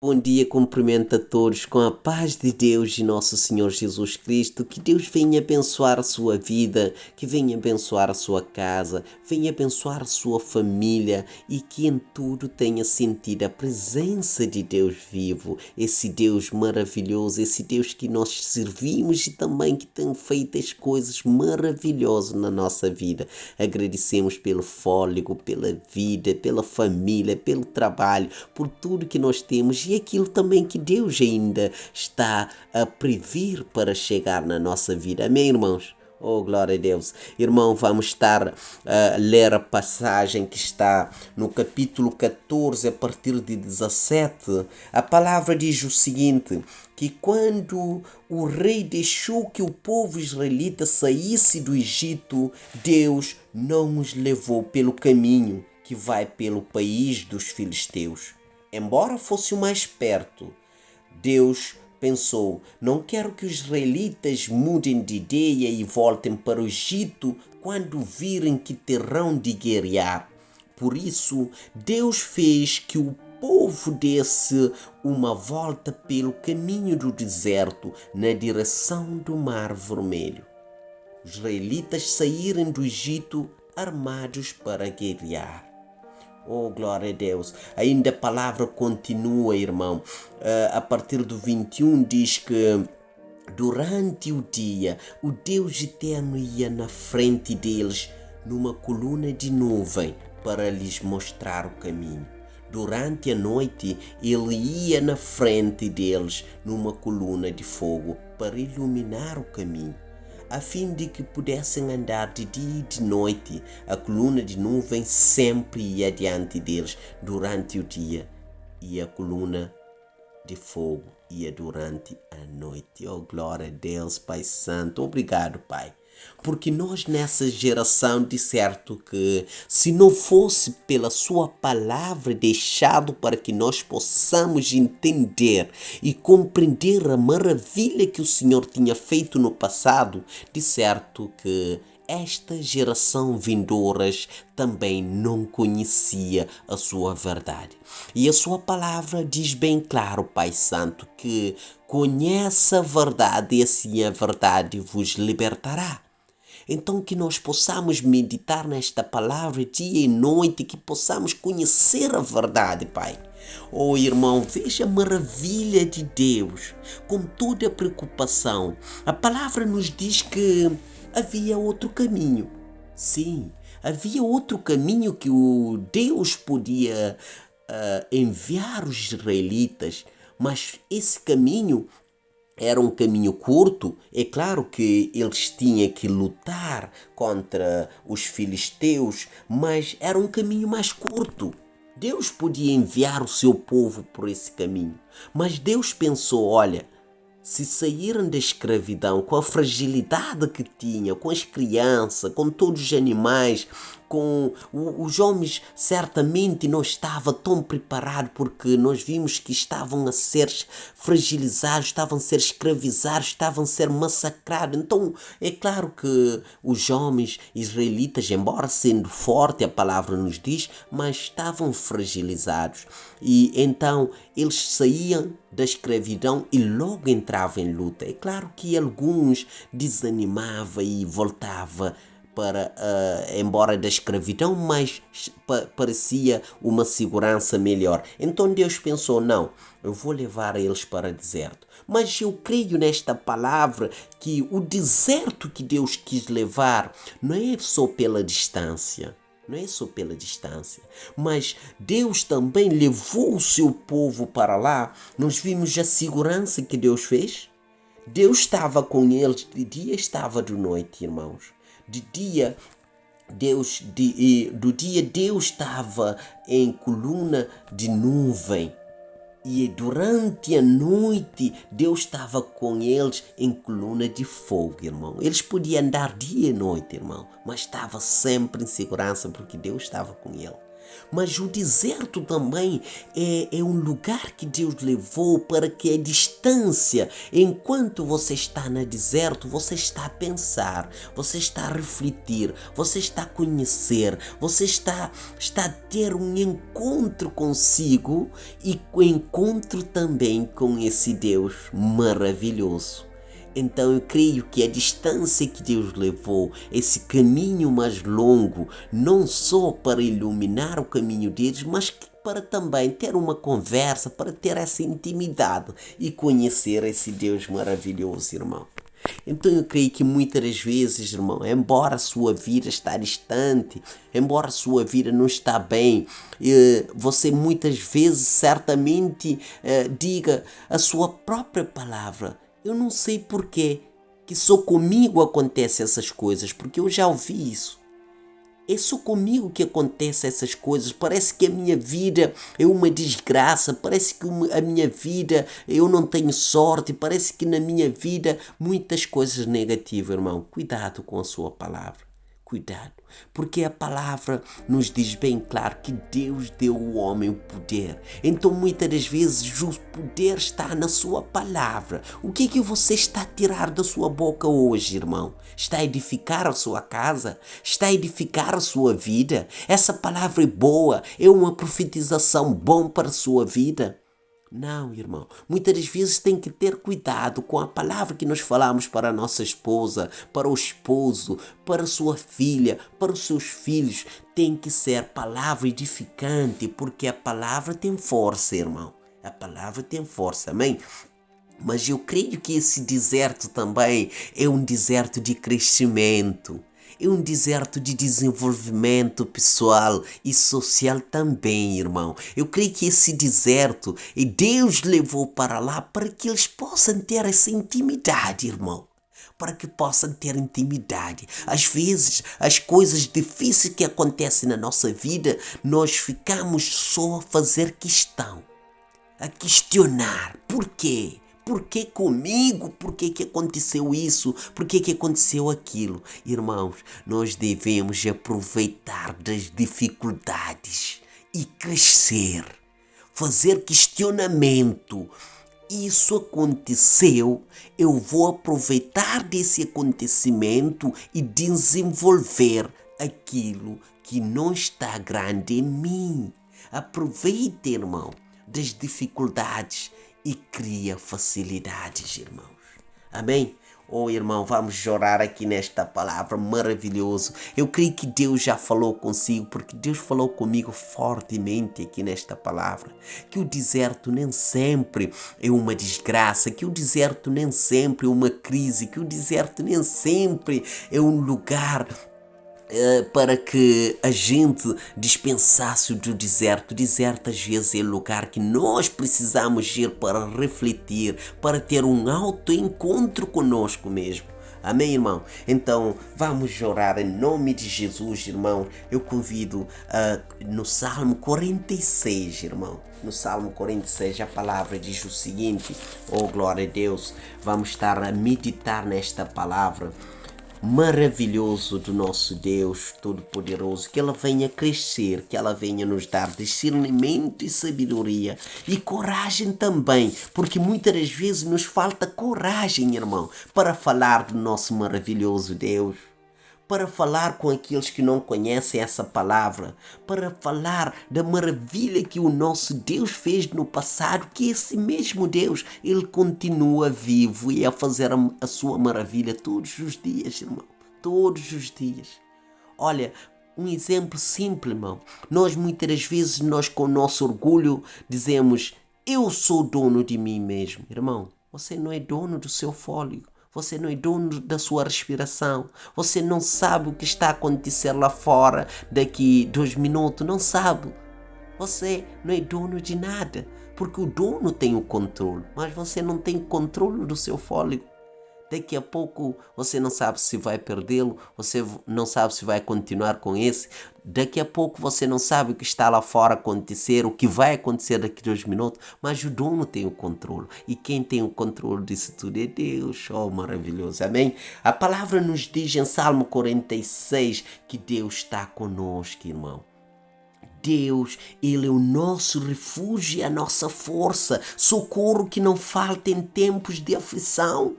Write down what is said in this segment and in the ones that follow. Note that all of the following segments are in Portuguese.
Bom dia, cumprimento a todos com a paz de Deus de nosso Senhor Jesus Cristo. Que Deus venha abençoar a sua vida, que venha abençoar a sua casa, venha abençoar a sua família e que em tudo tenha sentido a presença de Deus vivo, esse Deus maravilhoso, esse Deus que nós servimos e também que tem feito as coisas maravilhosas na nossa vida. Agradecemos pelo fôlego, pela vida, pela família, pelo trabalho, por tudo que nós temos e aquilo também que Deus ainda está a prever para chegar na nossa vida. Amém, irmãos? Oh, glória a Deus. Irmão, vamos estar a ler a passagem que está no capítulo 14, a partir de 17. A palavra diz o seguinte, que quando o rei deixou que o povo israelita saísse do Egito, Deus não os levou pelo caminho que vai pelo país dos filisteus. Embora fosse o mais perto, Deus pensou, não quero que os israelitas mudem de ideia e voltem para o Egito quando virem que terão de guerrear. Por isso, Deus fez que o povo desse uma volta pelo caminho do deserto na direção do Mar Vermelho. Os israelitas saíram do Egito armados para guerrear. Oh, glória a Deus. Ainda a palavra continua, irmão. A partir do 21 diz que durante o dia o Deus eterno ia na frente deles numa coluna de nuvem para lhes mostrar o caminho. Durante a noite ele ia na frente deles numa coluna de fogo para iluminar o caminho, a fim de que pudessem andar de dia e de noite. A coluna de nuvem sempre ia diante deles durante o dia e a coluna de fogo ia durante a noite. Oh, glória a Deus, Pai Santo. Obrigado, Pai. Porque nós nessa geração, de certo que se não fosse pela sua palavra deixado para que nós possamos entender e compreender a maravilha que o Senhor tinha feito no passado, de certo que esta geração vindouras também não conhecia a sua verdade. E a sua palavra diz bem claro, Pai Santo, que conheça a verdade e assim a verdade vos libertará. Então que nós possamos meditar nesta palavra dia e noite, que possamos conhecer a verdade, Pai. Oh, irmão, veja a maravilha de Deus, com toda a preocupação. A palavra nos diz que havia outro caminho. Sim, havia outro caminho que o Deus podia enviar os israelitas, mas esse caminho era um caminho curto. É claro que eles tinham que lutar contra os filisteus, mas era um caminho mais curto. Deus podia enviar o seu povo por esse caminho, mas Deus pensou, olha, se saíram da escravidão com a fragilidade que tinha, com as crianças, com todos os animais, com os homens, certamente não estavam tão preparados, porque nós vimos que estavam a ser fragilizados, estavam a ser escravizados, estavam a ser massacrados. Então é claro que os homens israelitas, embora sendo forte, a palavra nos diz, mas estavam fragilizados. E então eles saíam da escravidão e logo entravam em luta. É claro que alguns desanimavam e voltavam para embora da escravidão, mas parecia uma segurança melhor. Então Deus pensou, não, eu vou levar eles para o deserto. Mas eu creio nesta palavra que o deserto que Deus quis levar não é só pela distância. Não é só pela distância, mas Deus também levou o seu povo para lá. Nós vimos a segurança que Deus fez. Deus estava com eles de dia, estava de noite, irmãos. De dia, do dia Deus estava em coluna de nuvem. E durante a noite, Deus estava com eles em coluna de fogo, irmão. Eles podiam andar dia e noite, irmão, mas estava sempre em segurança porque Deus estava com ele. Mas o deserto também é um lugar que Deus levou para que a distância, enquanto você está no deserto, você está a pensar, você está a refletir, você está a conhecer, você está a ter um encontro consigo e um encontro também com esse Deus maravilhoso. Então eu creio que a distância que Deus levou, esse caminho mais longo, não só para iluminar o caminho deles, mas para também ter uma conversa, para ter essa intimidade e conhecer esse Deus maravilhoso, irmão. Então eu creio que muitas das vezes, irmão, embora a sua vida está distante, embora a sua vida não está bem, você muitas vezes certamente diga a sua própria palavra. Eu não sei porquê que só comigo acontecem essas coisas, porque eu já ouvi isso. É só comigo que acontecem essas coisas. Parece que a minha vida é uma desgraça. Parece que a minha vida eu não tenho sorte. Parece que na minha vida muitas coisas negativas, irmão. Cuidado com a sua palavra. Cuidado, porque a palavra nos diz bem claro que Deus deu ao homem o poder. Então muitas das vezes o poder está na sua palavra. O que é que você está a tirar da sua boca hoje, irmão? Está a edificar a sua casa? Está a edificar a sua vida? Essa palavra é boa, é uma profetização bom para a sua vida? Não, irmão. Muitas das vezes tem que ter cuidado com a palavra que nós falamos para a nossa esposa, para o esposo, para a sua filha, para os seus filhos. Tem que ser palavra edificante, porque a palavra tem força, irmão. A palavra tem força, amém? Mas eu creio que esse deserto também é um deserto de crescimento. É um deserto de desenvolvimento pessoal e social também, irmão. Eu creio que esse deserto, Deus levou para lá para que eles possam ter essa intimidade, irmão. Para que possam ter intimidade. Às vezes, as coisas difíceis que acontecem na nossa vida, nós ficamos só a fazer questão, a questionar. Por quê? Por que comigo? Por que aconteceu isso? Por que aconteceu aquilo? Irmãos, nós devemos aproveitar das dificuldades e crescer, fazer questionamento. Isso aconteceu, eu vou aproveitar desse acontecimento e desenvolver aquilo que não está grande em mim. Aproveite, irmão, das dificuldades e cria facilidades, irmãos. Amém? Oh, irmão, vamos orar aqui nesta palavra maravilhosa. Eu creio que Deus já falou consigo, porque Deus falou comigo fortemente aqui nesta palavra. Que o deserto nem sempre é uma desgraça, que o deserto nem sempre é uma crise, que o deserto nem sempre é um lugar para que a gente dispensasse do deserto. O deserto às vezes é o lugar que nós precisamos ir para refletir, para ter um autoencontro conosco mesmo. Amém, irmão? Então, vamos orar em nome de Jesus, irmão. Eu convido no Salmo 46, irmão. No Salmo 46, a palavra diz o seguinte: oh, glória a Deus, vamos estar a meditar nesta palavra maravilhoso do nosso Deus Todo-Poderoso, que ela venha crescer, que ela venha nos dar discernimento e sabedoria e coragem também, porque muitas das vezes nos falta coragem, irmão, para falar do nosso maravilhoso Deus, para falar com aqueles que não conhecem essa palavra, para falar da maravilha que o nosso Deus fez no passado, que esse mesmo Deus, ele continua vivo e a fazer a sua maravilha todos os dias, irmão, todos os dias. Olha, um exemplo simples, irmão. Nós muitas das vezes, com o nosso orgulho, dizemos: eu sou dono de mim mesmo. Irmão, você não é dono do seu fôlego. Você não é dono da sua respiração. Você não sabe o que está a acontecer lá fora daqui 2 minutos. Não sabe. Você não é dono de nada. Porque o dono tem o controle. Mas você não tem o controle do seu fôlego. Daqui a pouco você não sabe se vai perdê-lo, você não sabe se vai continuar com esse. Daqui a pouco você não sabe o que está lá fora acontecer, o que vai acontecer daqui a 2 minutos, mas o dono tem o controle. E quem tem o controle disso tudo é Deus. Oh, maravilhoso, amém? A palavra nos diz em Salmo 46 que Deus está conosco, irmão. Deus, Ele é o nosso refúgio e a nossa força, socorro que não falta em tempos de aflição.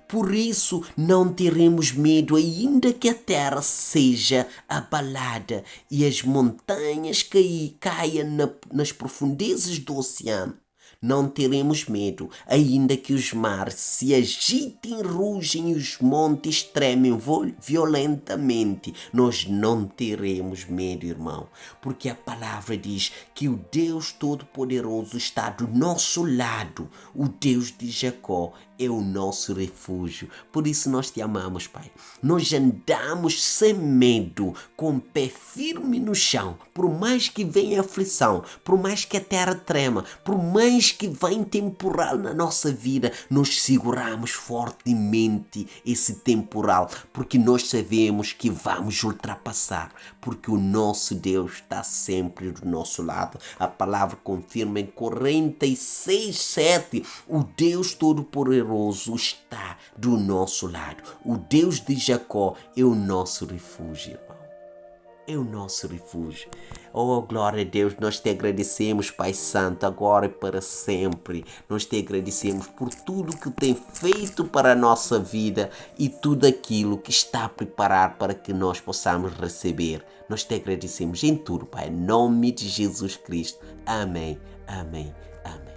Por isso não teremos medo, ainda que a terra seja abalada e as montanhas caiam nas profundezas do oceano. Não teremos medo, ainda que os mares se agitem, rugem e os montes tremem violentamente. Nós não teremos medo, irmão, porque a palavra diz que o Deus Todo-Poderoso está do nosso lado. O Deus de Jacó é o nosso refúgio. Por isso nós te amamos, Pai. Nós andamos sem medo, com o pé firme no chão. Por mais que venha aflição, por mais que a terra trema, por mais que venha temporal na nossa vida, nós seguramos fortemente esse temporal, porque nós sabemos que vamos ultrapassar, porque o nosso Deus está sempre do nosso lado. A palavra confirma em 46:7, o Deus Todo-Poderoso está do nosso lado. O Deus de Jacó é o nosso refúgio, irmão. É o nosso refúgio. Oh, glória a Deus, nós te agradecemos, Pai Santo, agora e para sempre. Nós te agradecemos por tudo que tem feito para a nossa vida e tudo aquilo que está a preparar para que nós possamos receber. Nós te agradecemos em tudo, Pai, em nome de Jesus Cristo. Amém, amém, amém.